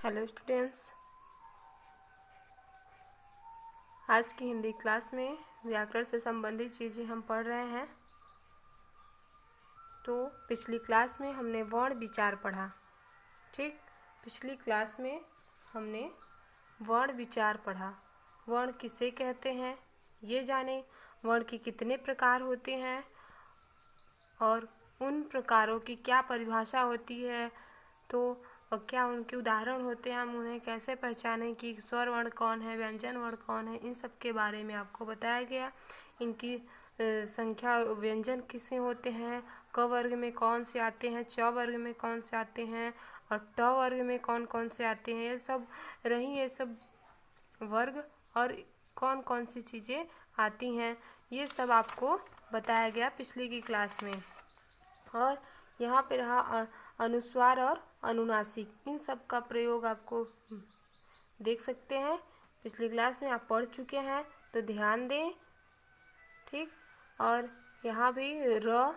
Hello students, आज की Hindi class में व्याकरण से संबंधित चीज़ें हम पढ़ रहे हैं। तो पिछली क्लास में हमने वर्ण विचार पढ़ा। ठीक, पिछली क्लास में हमने वर्ण विचार पढ़ा। वर्ण किसे कहते हैं ये जाने, वर्ण के कितने प्रकार होते हैं और उन प्रकारों की क्या परिभाषा होती है, तो क्या उनके उदाहरण होते हैं, हम उन्हें कैसे पहचानें कि स्वर वर्ण कौन है, व्यंजन वर्ण कौन है, इन सब के बारे में आपको बताया गया। इनकी संख्या, व्यंजन किसे होते हैं, क वर्ग में कौन से आते हैं, च वर्ग में कौन से आते हैं और ट वर्ग में कौन कौन से आते हैं, ये सब रही, ये सब वर्ग और कौन कौन सी चीज़ें आती हैं, ये सब आपको बताया गया पिछली की क्लास में। और यहाँ पे रहा अनुस्वार और अनुनासिक, इन सब का प्रयोग आपको देख सकते हैं। पिछली क्लास में आप पढ़ चुके हैं तो ध्यान दें। ठीक, और यहाँ भी र,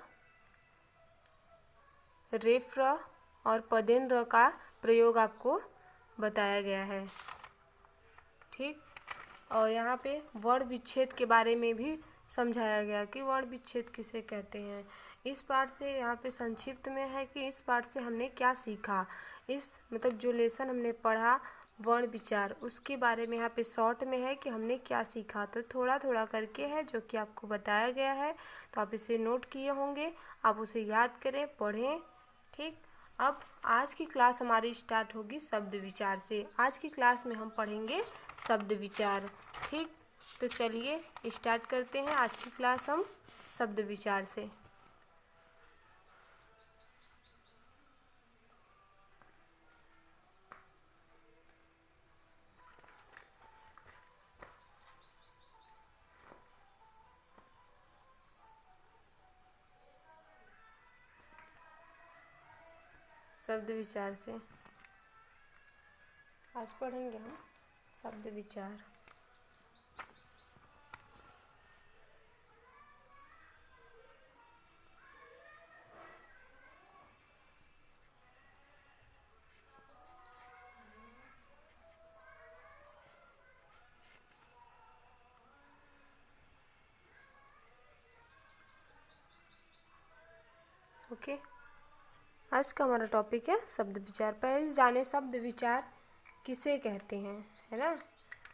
रेफ र और पदेन र का प्रयोग आपको बताया गया है। ठीक, और यहाँ पे वर्ण विच्छेद के बारे में भी समझाया गया कि वर्ण विच्छेद किसे कहते हैं। इस पाठ से यहाँ पे संक्षिप्त में है कि इस पाठ से हमने क्या सीखा, इस मतलब जो लेसन हमने पढ़ा वर्ण विचार, उसके बारे में यहाँ पे शॉर्ट में है कि हमने क्या सीखा। तो थोड़ा थोड़ा करके है जो कि आपको बताया गया है, तो आप इसे नोट किए होंगे, आप उसे याद करें, पढ़ें। ठीक, अब आज की क्लास हमारी स्टार्ट होगी शब्द विचार से। आज की क्लास में हम पढ़ेंगे शब्द विचार। ठीक, तो चलिए स्टार्ट करते हैं आज की क्लास हम शब्द विचार से। शब्द विचार से आज पढ़ेंगे हम शब्द विचार। ओके, आज का हमारा टॉपिक है शब्द विचार। पहले जाने शब्द विचार किसे कहते हैं, है ना।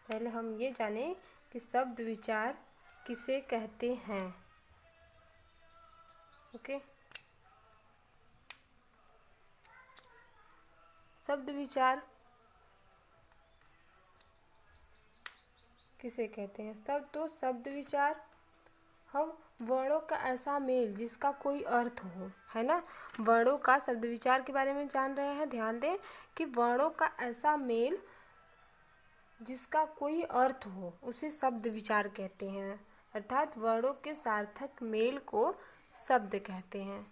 पहले हम ये जाने कि शब्द विचार किसे कहते हैं। ओके, शब्द विचार किसे कहते हैं। तब तो शब्द विचार हम वर्णों का ऐसा मेल जिसका कोई अर्थ हो, है ना। वर्णों का शब्द विचार के बारे में जान रहे हैं। ध्यान दें कि वर्णों का ऐसा मेल जिसका कोई अर्थ हो उसे शब्द विचार कहते हैं। अर्थात वर्णों के सार्थक मेल को शब्द कहते हैं।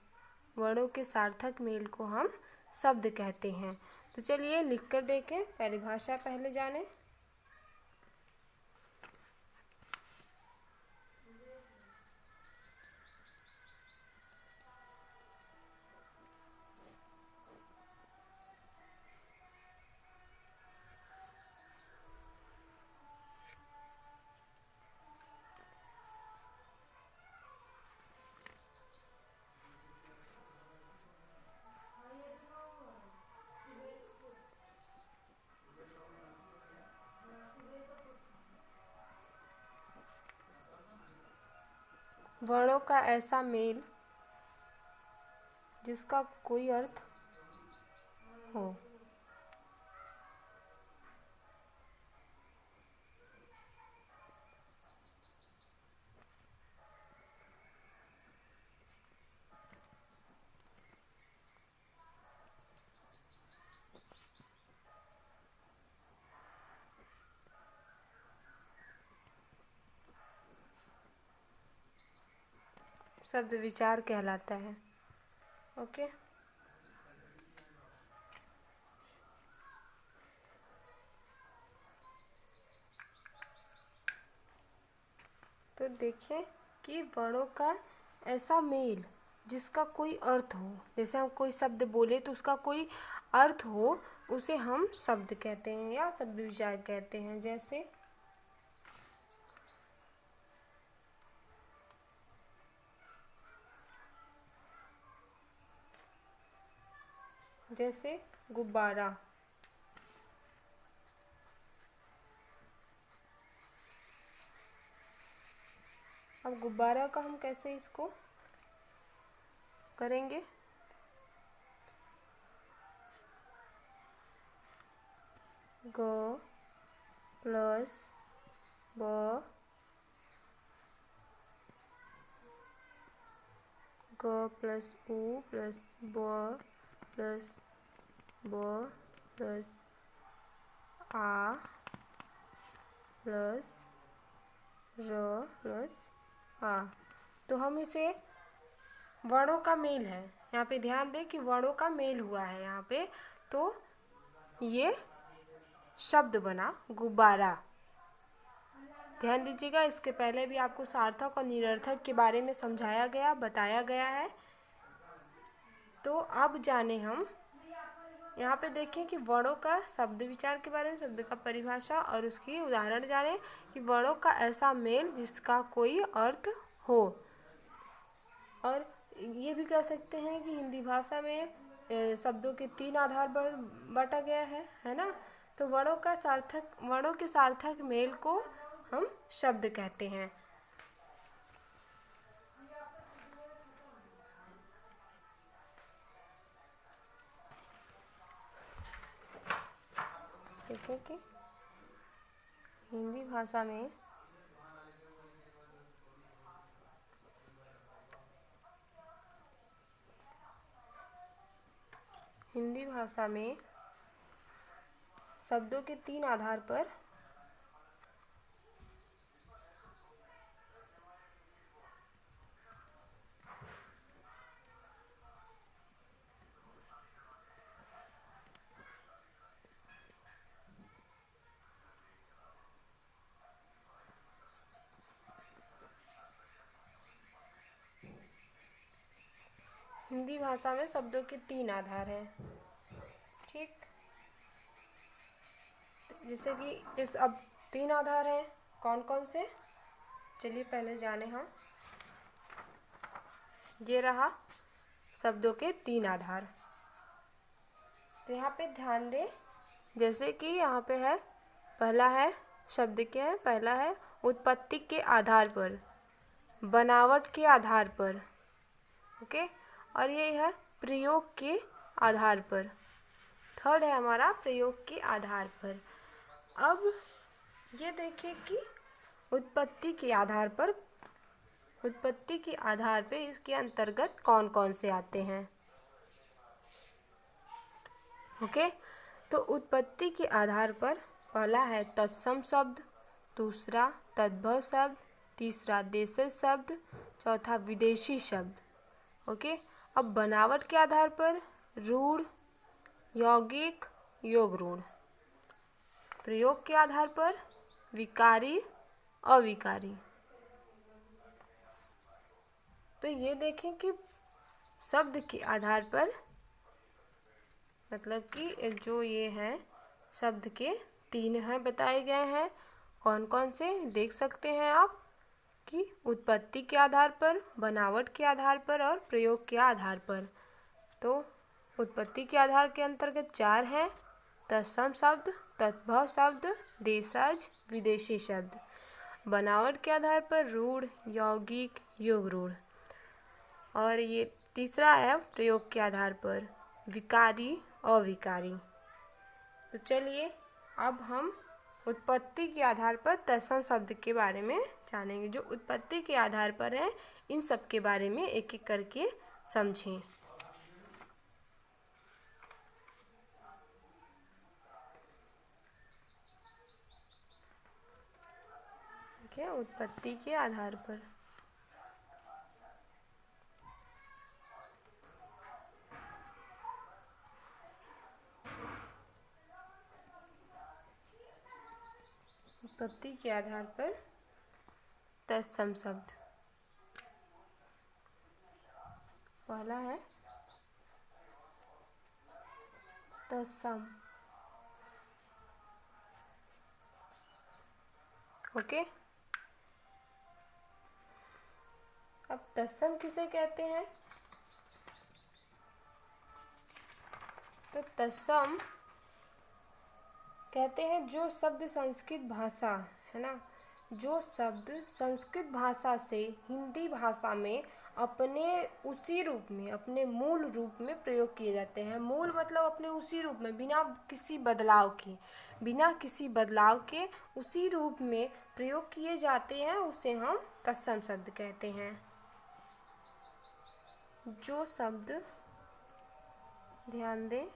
वर्णों के सार्थक मेल को हम शब्द कहते हैं। तो चलिए लिख कर देखें, परिभाषा पहले जानें। वर्णों का ऐसा मेल जिसका कोई अर्थ हो। शब्द विचार कहलाता है। ओके, तो देखिए कि वर्णों का ऐसा मेल जिसका कोई अर्थ हो। जैसे हम कोई शब्द बोले तो उसका कोई अर्थ हो उसे हम शब्द कहते हैं या शब्द विचार कहते हैं। जैसे गुब्बारा। अब गुब्बारा का हम कैसे इसको करेंगे? ग प्लस ब ग प्लस उ प्लस ब प्लस ब प्लस आ प्लस र प्लस आ। तो हम इसे वर्णों का मेल है, यहाँ पे ध्यान दें कि वर्णों का मेल हुआ है यहाँ पे, तो ये शब्द बना गुब्बारा। ध्यान दीजिएगा, इसके पहले भी आपको सार्थक और निरर्थक के बारे में समझाया गया, बताया गया है। तो अब जाने हम यहाँ पे देखें कि वर्णों का शब्द विचार के बारे में, शब्द का परिभाषा और उसकी उदाहरण जाने कि वर्णों का ऐसा मेल जिसका कोई अर्थ हो। और ये भी कह सकते हैं कि हिंदी भाषा में शब्दों के 3 आधार पर बांटा गया है ना। तो वर्णों के सार्थक मेल को हम शब्द कहते हैं। देखो कि हिंदी भाषा में शब्दों के 3 आधार पर हिंदी भाषा में शब्दों के 3 आधार हैं। ठीक, जैसे कि इस अब 3 आधार हैं, कौन कौन से? चलिए पहले जाने हम। ये रहा शब्दों के 3 आधार। तो यहाँ पे ध्यान दें, जैसे कि यहाँ पे है, पहला है शब्द के है, पहला है उत्पत्ति के आधार पर, बनावट के आधार पर, ओके, और ये है प्रयोग के आधार पर। थर्ड है हमारा प्रयोग के आधार पर। अब ये देखिए कि उत्पत्ति के आधार पे इसके अंतर्गत कौन कौन से आते हैं। ओके, तो उत्पत्ति के आधार पर पहला है तत्सम शब्द, दूसरा तद्भव शब्द, तीसरा देशज शब्द, चौथा विदेशी शब्द। ओके, अब बनावट के आधार पर रूढ़, यौगिक, योग रूढ़। प्रयोग के आधार पर विकारी, अविकारी। तो ये देखें कि शब्द के आधार पर, मतलब कि जो ये है शब्द के 3 हैं बताए गए हैं। कौन कौन से देख सकते हैं आप कि उत्पत्ति के आधार पर, बनावट के आधार पर और प्रयोग के आधार पर। तो उत्पत्ति के आधार के अंतर्गत 4 हैं, तत्सम शब्द, तद्भव शब्द, देशज, विदेशी शब्द। बनावट के आधार पर रूढ़, यौगिक, योग रूढ़। और ये तीसरा है प्रयोग के आधार पर विकारी, अविकारी। तो चलिए अब हम उत्पत्ति के आधार पर तत्सम शब्द के बारे में जानेंगे। जो उत्पत्ति के आधार पर है, इन सब के बारे में एक एक करके समझें। ठीक है, उत्पत्ति के आधार पर तत्सम शब्द पहला है तत्सम। ओके, अब तत्सम किसे कहते हैं? तो तत्सम कहते हैं जो शब्द संस्कृत भाषा, है ना, जो शब्द संस्कृत भाषा से हिंदी भाषा में अपने उसी रूप में, अपने मूल रूप में प्रयोग किए जाते हैं। मूल मतलब अपने उसी रूप में, बिना किसी बदलाव के, बिना किसी बदलाव के उसी रूप में प्रयोग किए जाते हैं, उसे हम तत्सम शब्द कहते हैं। जो शब्द, ध्यान दें,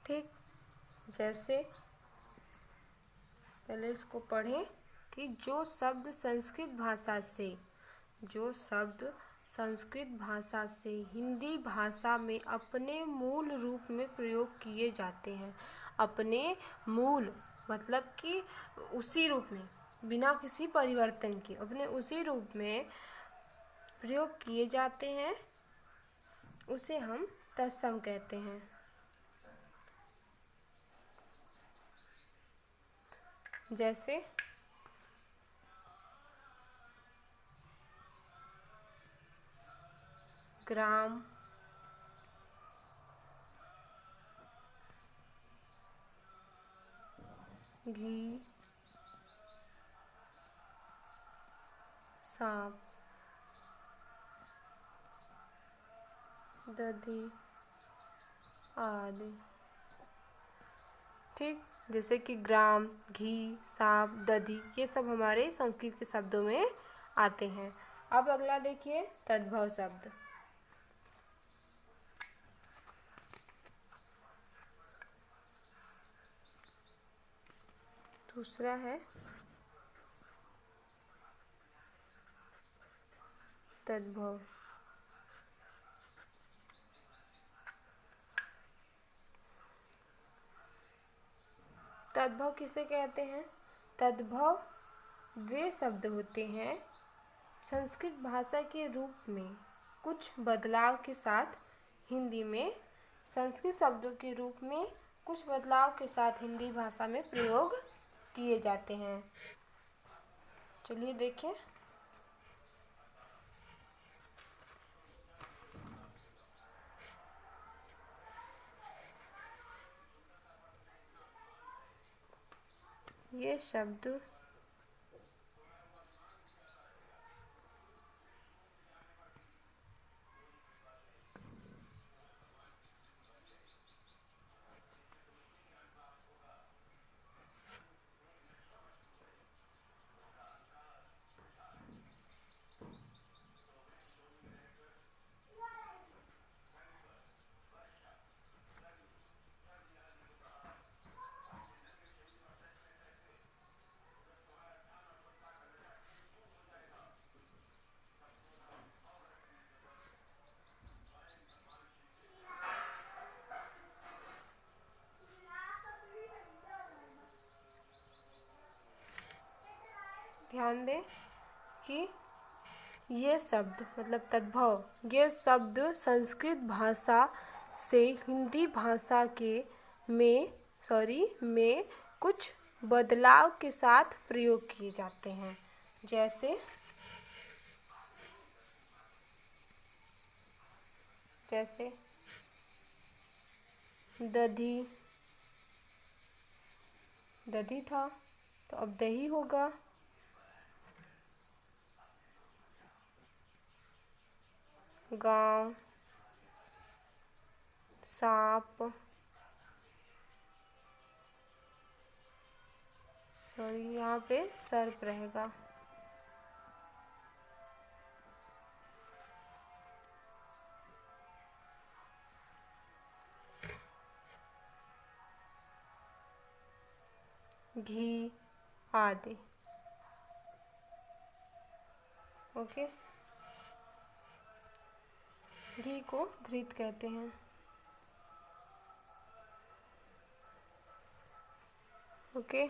ठीक, जैसे पहले इसको पढ़ें कि जो शब्द संस्कृत भाषा से, जो शब्द संस्कृत भाषा से हिंदी भाषा में अपने मूल रूप में प्रयोग किए जाते हैं। अपने मूल मतलब कि उसी रूप में, बिना किसी परिवर्तन के, अपने उसी रूप में प्रयोग किए जाते हैं, उसे हम तत्सम कहते हैं। जैसे ग्राम, घी, सांप, दधी आदि। ठीक, जैसे कि ग्राम, घी, सांप, दधी, ये सब हमारे संस्कृत के शब्दों में आते हैं। अब अगला देखिए तद्भव शब्द। दूसरा है तद्भव। तद्भव किसे कहते हैं? तद्भव वे शब्द होते हैं संस्कृत भाषा के रूप में कुछ बदलाव के साथ हिंदी में, संस्कृत शब्दों के रूप में कुछ बदलाव के साथ हिंदी भाषा में प्रयोग किए जाते हैं। चलिए देखें। ये शब्द ध्यान दें कि ये शब्द मतलब तद्भव, ये शब्द संस्कृत भाषा से हिंदी भाषा के में कुछ बदलाव के साथ प्रयोग किए जाते हैं। जैसे जैसे दधी, दधी था तो अब दही होगा। गांव, सांप, सॉरी यहाँ पे सर्प रहेगा। घी आदि। ओके, घी को घृत कहते हैं। ओके,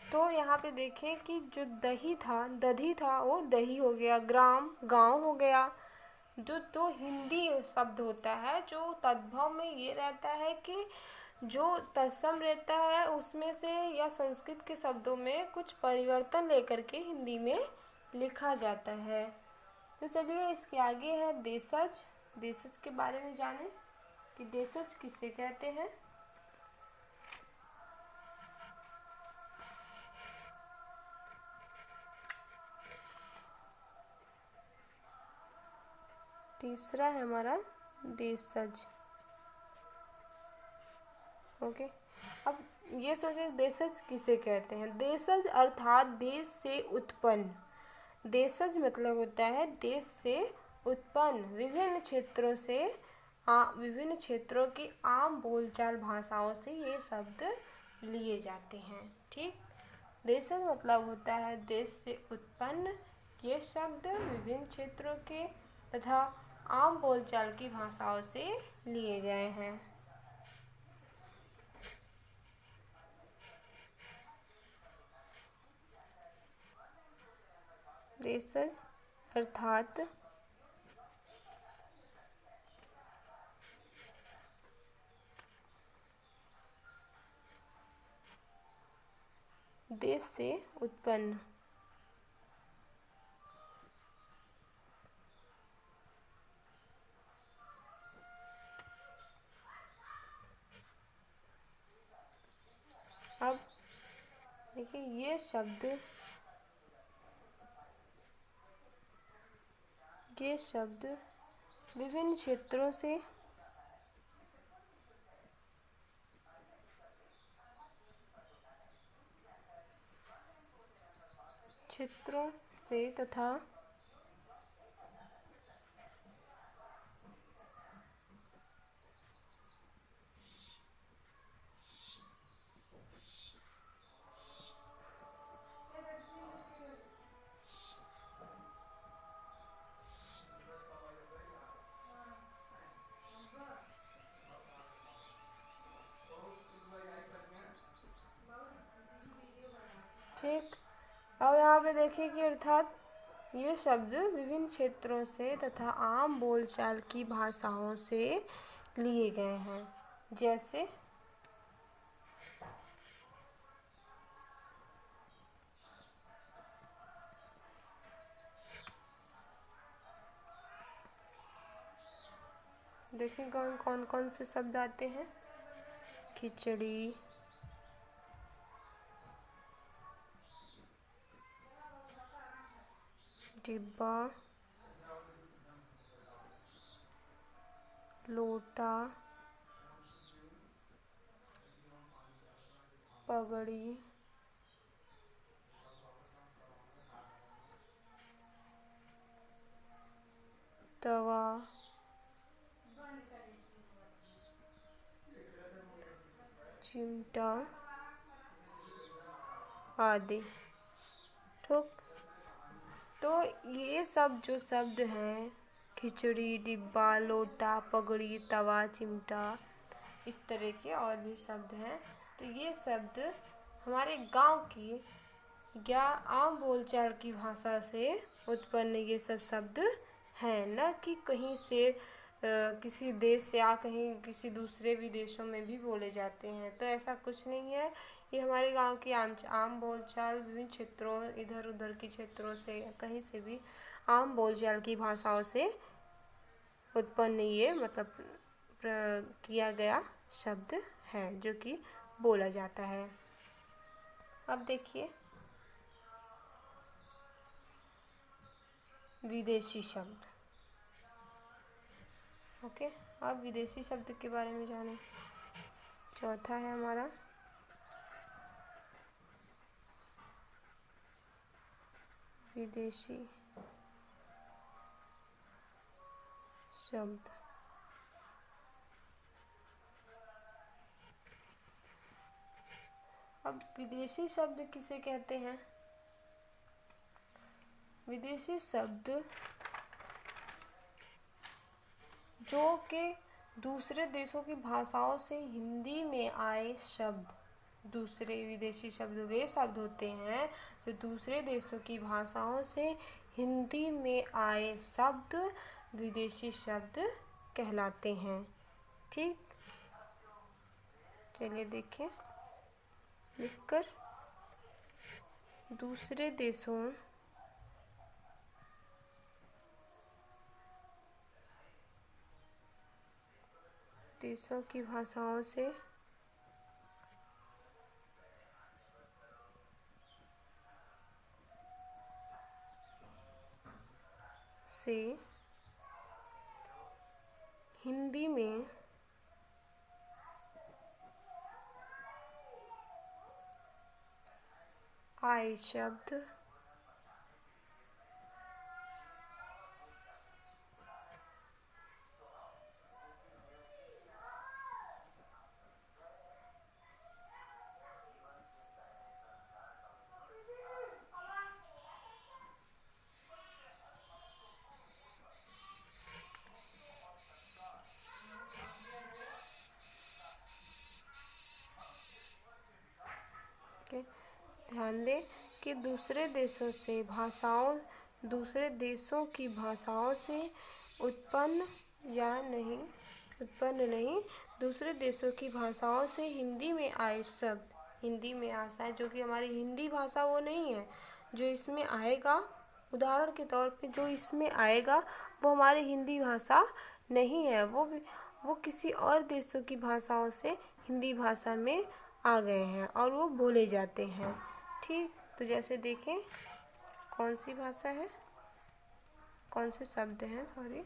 तो यहाँ पे देखें कि जो दही था, दधी था, वो दही हो गया। ग्राम, गांव हो गया। जो तो हिंदी शब्द होता है जो तद्भव में ये रहता है कि जो तत्सम रहता है उसमें से या संस्कृत के शब्दों में कुछ परिवर्तन लेकर के हिंदी में लिखा जाता है। तो चलिए इसके आगे है देशज। देशज के बारे में जानें कि देशज किसे कहते हैं। तीसरा है हमारा देशज। ओके, अब ये सोचे देशज किसे कहते हैं। देशज अर्थात देश से उत्पन्न। देशज मतलब होता है देश से उत्पन्न, विभिन्न क्षेत्रों से विभिन्न क्षेत्रों की आम बोलचाल भाषाओं से ये शब्द लिए जाते हैं। ठीक, देशज मतलब होता है देश से उत्पन्न। ये शब्द विभिन्न क्षेत्रों के तथा आम बोलचाल की भाषाओं से लिए गए हैं। देशज अर्थात देश से उत्पन्न। अब देखिए ये शब्द विभिन्न क्षेत्रों से तथा ठीक। अब यहाँ पे देखिए कि अर्थात ये शब्द विभिन्न क्षेत्रों से तथा आम बोलचाल की भाषाओं से लिए गए हैं। जैसे देखिए कौन कौन से शब्द आते हैं। खिचड़ी, डिब्बा, लोटा, पगड़ी, तवा, चिमटा आदि। ठीक, तो ये सब जो शब्द हैं, खिचड़ी, डिब्बा, लोटा, पगड़ी, तवा, चिमटा, इस तरह के और भी शब्द हैं। तो ये शब्द हमारे गांव की या आम बोलचाल की भाषा से उत्पन्न ये सब शब्द हैं, न कि कहीं से किसी देश से या कहीं किसी दूसरे विदेशों में भी बोले जाते हैं। तो ऐसा कुछ नहीं है, ये हमारे गांव की आम बोलचाल विभिन्न क्षेत्रों, इधर उधर के क्षेत्रों से कहीं से भी आम बोलचाल की भाषाओं से उत्पन्न ये मतलब किया गया शब्द है जो कि बोला जाता है। अब देखिए विदेशी शब्द। ओके, अब विदेशी शब्द के बारे में जानें। चौथा है हमारा विदेशी शब्द। अब विदेशी शब्द किसे कहते हैं? विदेशी शब्द जो कि दूसरे देशों की भाषाओं से हिंदी में आए शब्द। दूसरे विदेशी शब्द वे शब्द होते हैं जो दूसरे देशों की भाषाओं से हिंदी में आए शब्द विदेशी शब्द कहलाते हैं। ठीक, चलिए देखें लिखकर। दूसरे देशों की भाषाओं से हिंदी में आए शब्द ध्यान दें कि दूसरे देशों की भाषाओं से उत्पन्न नहीं, दूसरे देशों की भाषाओं से हिंदी में आए शब्द, हिंदी में आशा है जो कि हमारी हिंदी भाषा वो नहीं है, जो इसमें आएगा उदाहरण के तौर पे जो इसमें आएगा वो हमारी हिंदी भाषा नहीं है, वो किसी और देशों की भाषाओं से हिंदी भाषा में आ गए हैं और वो बोले जाते हैं। ठीक, तो जैसे देखें कौन सी भाषा है, कौन से शब्द हैं, सॉरी,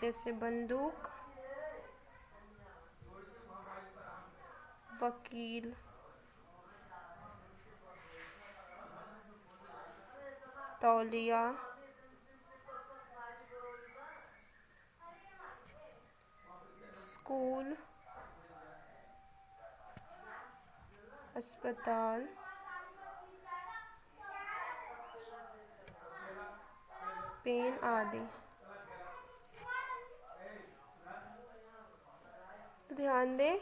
जैसे बंदूक, वकील, तौलिया, स्कूल, अस्पताल, पेन आदि। ध्यान दें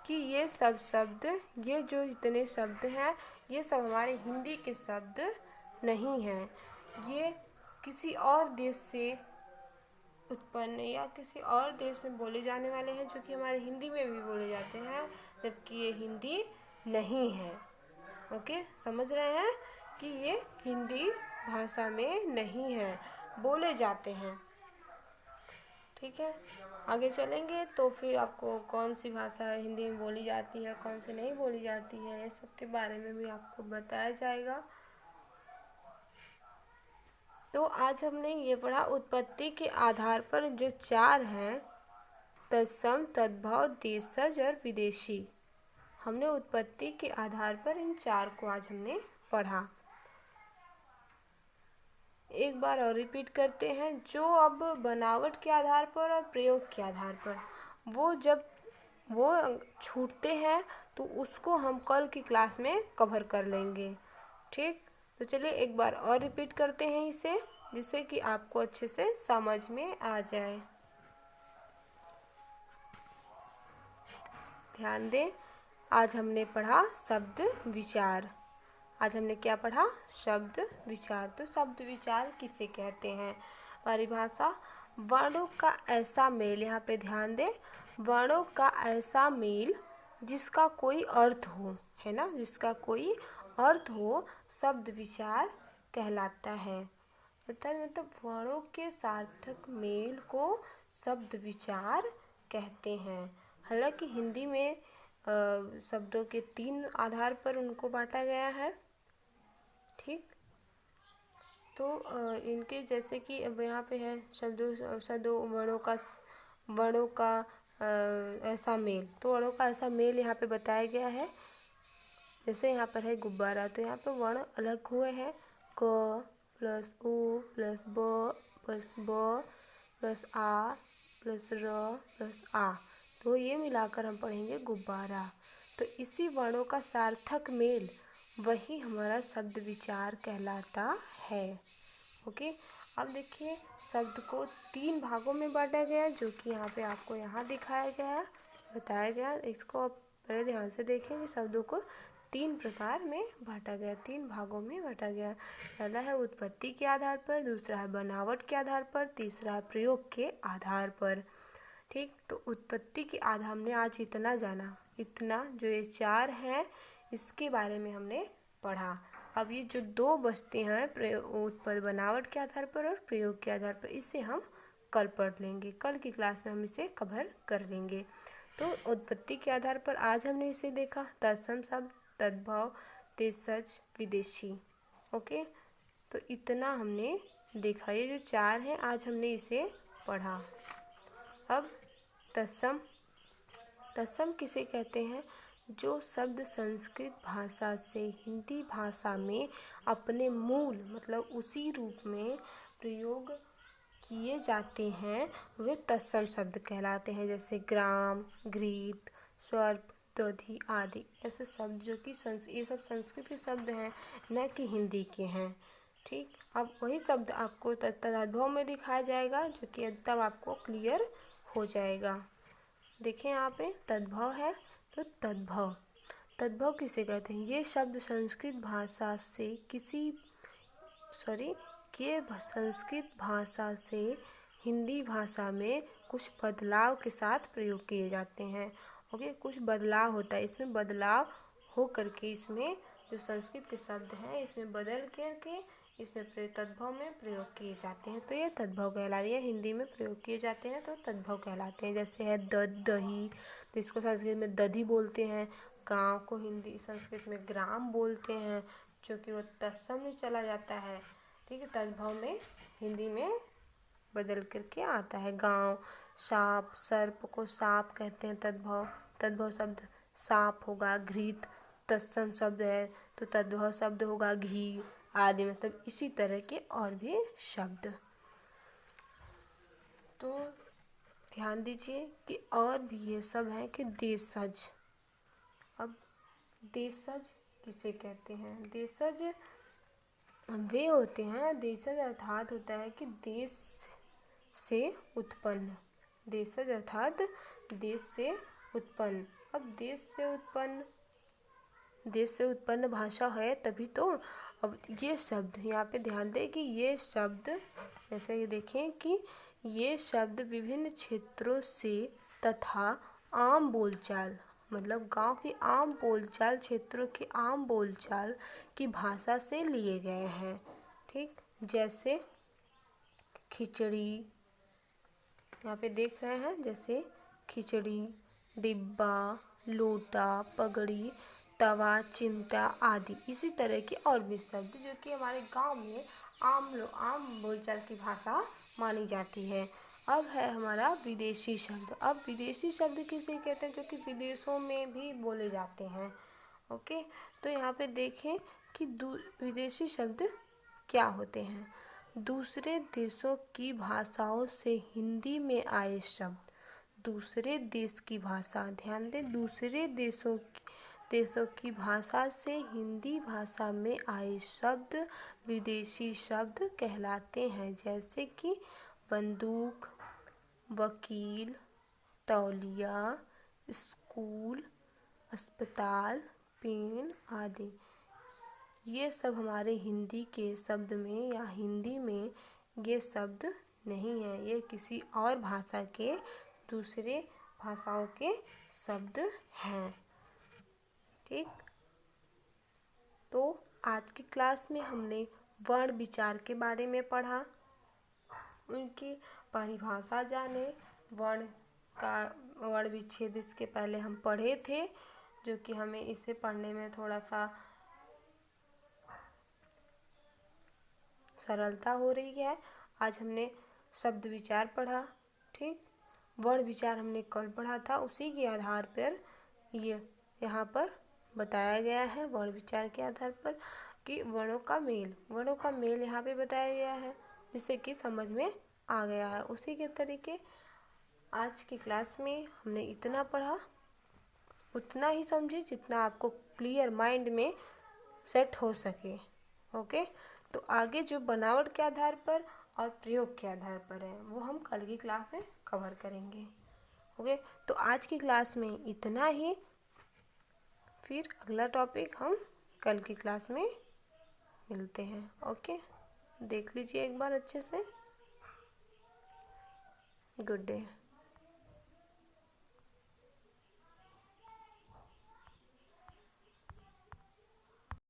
कि ये सब शब्द, ये जो जितने शब्द हैं ये सब हमारे हिंदी के शब्द नहीं हैं, ये किसी और देश से उत्पन्न या किसी और देश में बोले जाने वाले हैं जो कि हमारे हिंदी में भी बोले जाते हैं, जबकि ये हिंदी नहीं है। ओके, समझ रहे हैं कि ये हिंदी भाषा में नहीं है, बोले जाते हैं। ठीक है, आगे चलेंगे तो फिर आपको कौन सी भाषा हिंदी में बोली जाती है, कौन सी नहीं बोली जाती है, ये सब के बारे में भी आपको बताया जाएगा। तो आज हमने ये पढ़ा उत्पत्ति के आधार पर जो 4 हैं, तत्सम, तद्भव, देशज और विदेशी। हमने उत्पत्ति के आधार पर इन 4 को आज हमने पढ़ा। एक बार और रिपीट करते हैं, जो अब बनावट के आधार पर और प्रयोग के आधार पर वो जब वो छूटते हैं तो उसको हम कल की क्लास में कवर कर लेंगे। ठीक, तो चलिए एक बार और रिपीट करते हैं इसे, जिससे कि आपको अच्छे से समझ में आ जाए। ध्यान दें, आज हमने पढ़ा शब्द विचार। आज हमने क्या पढ़ा? शब्द विचार। तो शब्द विचार किसे कहते हैं? परिभाषा, वर्णों का ऐसा मेल, यहाँ पे ध्यान दें, वर्णों का ऐसा मेल जिसका कोई अर्थ हो, है ना, जिसका कोई अर्थ हो, शब्द विचार कहलाता है। अर्थात मतलब वर्णों के सार्थक मेल को शब्द विचार कहते हैं। हालांकि हिंदी में शब्दों के 3 आधार पर उनको बांटा गया है। ठीक, तो इनके जैसे कि अब यहाँ पे है शब्दों वर्णों का ऐसा मेल, तो वर्णों का ऐसा मेल यहाँ पे बताया गया है। जैसे यहाँ पर है गुब्बारा, तो यहाँ पे वर्ण अलग हुए हैं, क प्लस उ प्लस ब प्लस ब प्लस आ प्लस र प्लस आ, तो ये मिलाकर हम पढ़ेंगे गुब्बारा। तो इसी वर्णों का सार्थक मेल वही हमारा शब्द विचार कहलाता है। ओके, अब देखिए शब्द को 3 भागों में बांटा गया, जो कि यहाँ पे आपको यहाँ दिखाया गया, बताया गया। इसको आप पहले ध्यान से देखें कि शब्दों को 3 प्रकार में बांटा गया, 3 भागों में बांटा गया। पहला है उत्पत्ति के आधार पर, दूसरा है बनावट के आधार पर, तीसरा है प्रयोग के आधार पर। ठीक, तो उत्पत्ति के आधार हमने आज इतना जाना, इतना जो ये 4 हैं इसके बारे में हमने पढ़ा। अब ये जो 2 बचते हैं बनावट के आधार पर और प्रयोग के आधार पर, इसे हम कल पढ़ लेंगे, कल की क्लास में हम इसे कवर कर लेंगे। तो उत्पत्ति के आधार पर आज हमने इसे देखा, तत्सम शब्द, तद्भव, देशज, विदेशी। ओके, तो इतना हमने देखा, ये जो 4 हैं आज हमने इसे पढ़ा। अब तत्सम किसे कहते हैं? जो शब्द संस्कृत भाषा से हिंदी भाषा में अपने मूल मतलब उसी रूप में प्रयोग किए जाते हैं वे तत्सम शब्द कहलाते हैं। जैसे ग्राम, घृत, सर्प, दधि आदि ऐसे शब्द जो कि ये सब संस्कृत के शब्द हैं, न कि हिंदी के हैं। ठीक, अब वही शब्द आपको तद्भव में दिखाया जाएगा, जो कि तब आपको क्लियर हो जाएगा। देखें यहाँ पे तद्भव है, तो तद्भव किसे कहते हैं? ये शब्द संस्कृत भाषा से संस्कृत भाषा से हिंदी भाषा में कुछ बदलाव के साथ प्रयोग किए जाते हैं। ओके, कुछ बदलाव होता है, इसमें बदलाव हो करके इसमें जो संस्कृत के शब्द हैं इसमें बदल करके इसमें तद्भव में प्रयोग किए जाते हैं, तो ये तद्भव कहलाते हैं। हिंदी में प्रयोग किए जाते हैं तो तद्भव कहलाते हैं। जैसे है दही, जिसको संस्कृत में दधी बोलते हैं, गांव को हिंदी संस्कृत में ग्राम बोलते हैं, जो कि वो तत्सम में चला जाता है। ठीक है, तद्भव में हिंदी में बदल करके आता है। गांव, सांप, सर्प को सांप कहते हैं, तद्भव शब्द सांप होगा। घृत तत्सम शब्द है, तो तद्भव शब्द होगा घी आदि, मतलब इसी तरह के और भी शब्द। तो ध्यान दीजिए कि और भी ये सब है कि देशज। अब देशज किसे कहते हैं? देशज वे होते हैं, देशज अर्थात होता है कि देश से उत्पन्न, देशज अर्थात देश से उत्पन्न। अब देश से उत्पन्न भाषा है तभी तो। अब ये शब्द यहाँ पे ध्यान दें कि ये शब्द जैसे ये देखें कि ये शब्द विभिन्न क्षेत्रों से तथा आम बोलचाल मतलब गांव की आम बोलचाल, क्षेत्रों की आम बोलचाल की भाषा से लिए गए हैं। ठीक, जैसे खिचड़ी, यहाँ पे देख रहे हैं, जैसे खिचड़ी, डिब्बा, लोटा, पगड़ी, तवा, चिमटा आदि इसी तरह के और भी शब्द जो कि हमारे गांव में आम बोलचाल की भाषा मानी जाती है। अब है हमारा विदेशी शब्द। अब विदेशी शब्द किसे कहते हैं? जो कि विदेशों में भी बोले जाते हैं। ओके, तो यहाँ पे देखें कि विदेशी शब्द क्या होते हैं। दूसरे देशों की भाषाओं से हिंदी में आए शब्द, दूसरे देश की भाषा, ध्यान दें, दूसरे देशों की भाषा से हिंदी भाषा में आए शब्द विदेशी शब्द कहलाते हैं। जैसे कि बंदूक, वकील, तौलिया, स्कूल, अस्पताल, पेन आदि। ये सब हमारे हिंदी के शब्द में या हिंदी में ये शब्द नहीं है, ये किसी और भाषा के दूसरे भाषाओं के शब्द हैं। ठीक, तो आज की क्लास में हमने वर्ण विचार के बारे में पढ़ा, उनकी परिभाषा जाने, वर्ण विच्छेद इसके पहले हम पढ़े थे, जो कि हमें इसे पढ़ने में थोड़ा सा सरलता हो रही है। आज हमने शब्द विचार पढ़ा, ठीक। वर्ण विचार हमने कल पढ़ा था, उसी के आधार पर ये यहाँ पर बताया गया है, वर्ण विचार के आधार पर कि वर्णों का मेल यहाँ पे बताया गया है, जिससे कि समझ में आ गया है। उसी के तरीके आज की क्लास में हमने इतना पढ़ा, उतना ही समझे जितना आपको क्लियर माइंड में सेट हो सके। ओके, तो आगे जो बनावट के आधार पर और प्रयोग के आधार पर है वो हम कल की क्लास में कवर करेंगे। ओके, तो आज की क्लास में इतना ही, फिर अगला टॉपिक हम कल की क्लास में मिलते हैं। ओके, देख लीजिए एक बार अच्छे से। Good day.